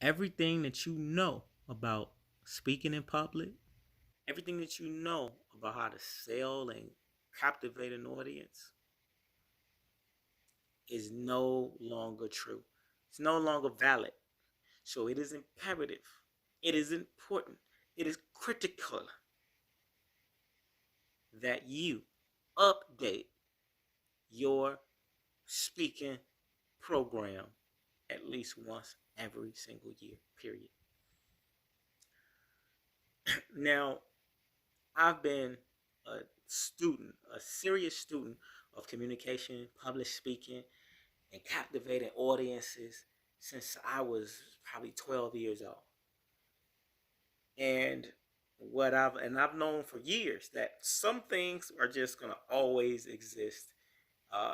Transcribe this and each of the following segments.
everything that you know about speaking in public, everything that you know about how to sell and captivate an audience is no longer true. It's no longer valid. So it is imperative. It is important. It is critical that you update your speaking program at least once every single year, period. Now, I've been a student, a serious student of communication, public speaking, and captivating audiences since I was probably 12 years old. And I've known for years that some things are just gonna always exist,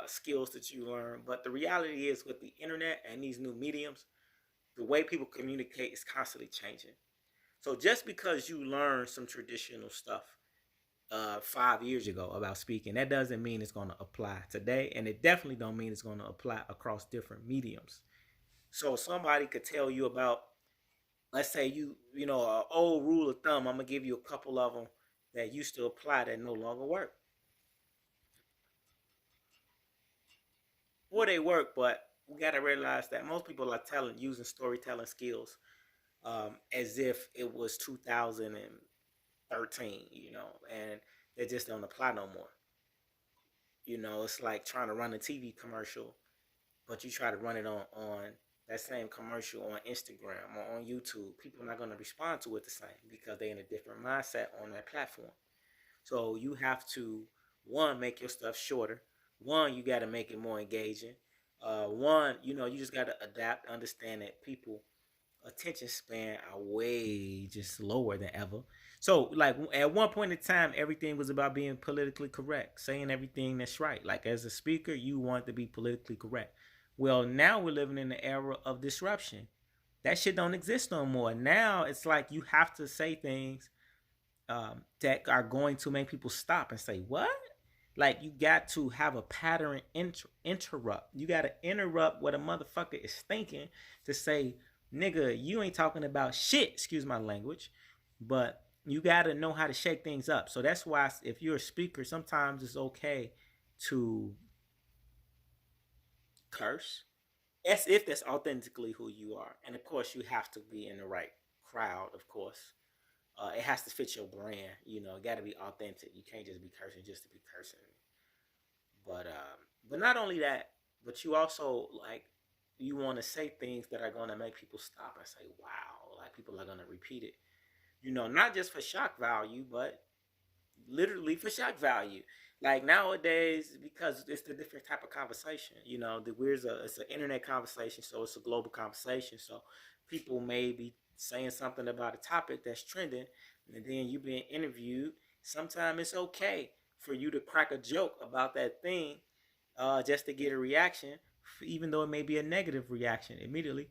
skills that you learn. But the reality is, with the internet and these new mediums, the way people communicate is constantly changing. So just because you learn some traditional stuff 5 years ago about speaking, that doesn't mean it's going to apply today, and it definitely don't mean it's going to apply across different mediums. So somebody could tell you about, let's say you know, an old rule of thumb. I'm gonna give you a couple of them that used to apply that no longer work, or they work, but we got to realize that most people are telling using storytelling skills as if it was 2013, you know, and they just don't apply no more. You know, it's like trying to run a TV commercial, but you try to run it on that same commercial on Instagram or on YouTube. People are not going to respond to it the same because they're in a different mindset on that platform. So you have to, one, make your stuff shorter. One, you got to make it more engaging. One, you know, you just got to adapt, understand that people attention span are way just lower than ever. So, like at one point in time, everything was about being politically correct, saying everything that's right. Like as a speaker, you want to be politically correct. Well, now we're living in the era of disruption. That shit don't exist no more. Now it's like you have to say things that are going to make people stop and say, "What?" Like you got to have a pattern interrupt. You got to interrupt what a motherfucker is thinking to say, "Nigga, you ain't talking about shit." Excuse my language, but you got to know how to shake things up. So that's why if you're a speaker, sometimes it's okay to curse, as if that's authentically who you are. And of course, you have to be in the right crowd. Of course, it has to fit your brand. You know, it got to be authentic. You can't just be cursing just to be cursing. But not only that, but you also like you want to say things that are going to make people stop and say, "Wow!" Like people are going to repeat it. You know, not just for shock value, but literally for shock value. Like nowadays, because it's a different type of conversation. You know, it's an internet conversation, so it's a global conversation. So people may be saying something about a topic that's trending, and then you being interviewed. Sometimes it's okay for you to crack a joke about that thing, just to get a reaction, even though it may be a negative reaction immediately.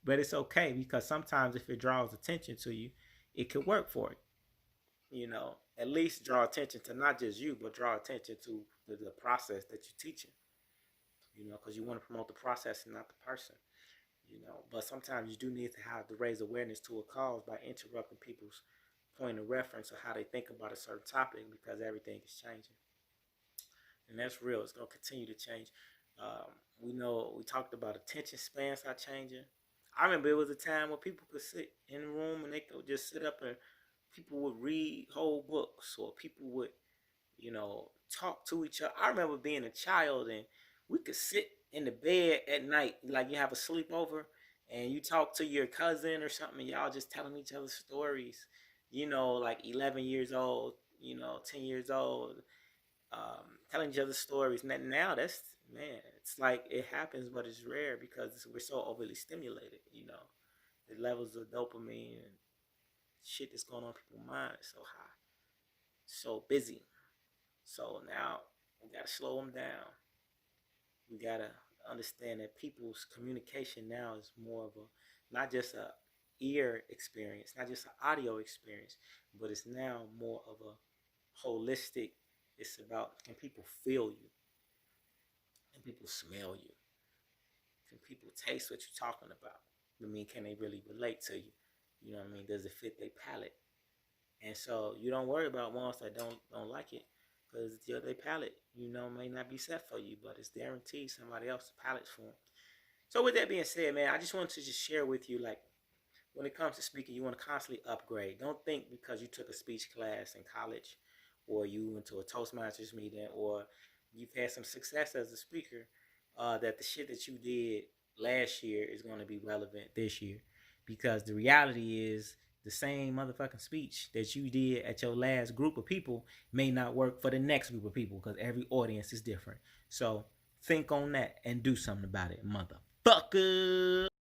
But it's okay because sometimes if it draws attention to you, it could work for it. You know, at least draw attention to not just you, but draw attention to the process that you're teaching. You know, because you want to promote the process and not the person. You know, but sometimes you do need to have to raise awareness to a cause by interrupting people's point of reference or how they think about a certain topic because everything is changing, and that's real. It's gonna continue to change. We know we talked about attention spans are changing. I remember it was a time when people could sit in a room and they could just sit up and people would read whole books or people would, you know, talk to each other. I remember being a child and we could sit in the bed at night, like you have a sleepover, and you talk to your cousin or something, and y'all just telling each other stories, you know, like 11 years old, you know, 10 years old, telling each other stories. Now that's, man, it's like it happens, but it's rare because we're so overly stimulated, you know. The levels of dopamine and shit that's going on in people's minds is so high, so busy. So now we gotta slow them down. We gotta understand that people's communication now is more of a not just a ear experience, not just an audio experience, but it's now more of a holistic. It's about, can people feel you? Can people smell you? Can people taste what you're talking about? I mean, can they really relate to you? You know what I mean? Does it fit their palate? And so you don't worry about ones that don't like it, because their palate, may not be set for you, but it's guaranteed somebody else's palate's for them. So with that being said, man, I just wanted to just share with you, like, when it comes to speaking, you want to constantly upgrade. Don't think because you took a speech class in college, or you went to a Toastmasters meeting, or you've had some success as a speaker, that the shit that you did last year is going to be relevant this year. Because the reality is, the same motherfucking speech that you did at your last group of people may not work for the next group of people, because every audience is different. So think on that and do something about it, motherfucker.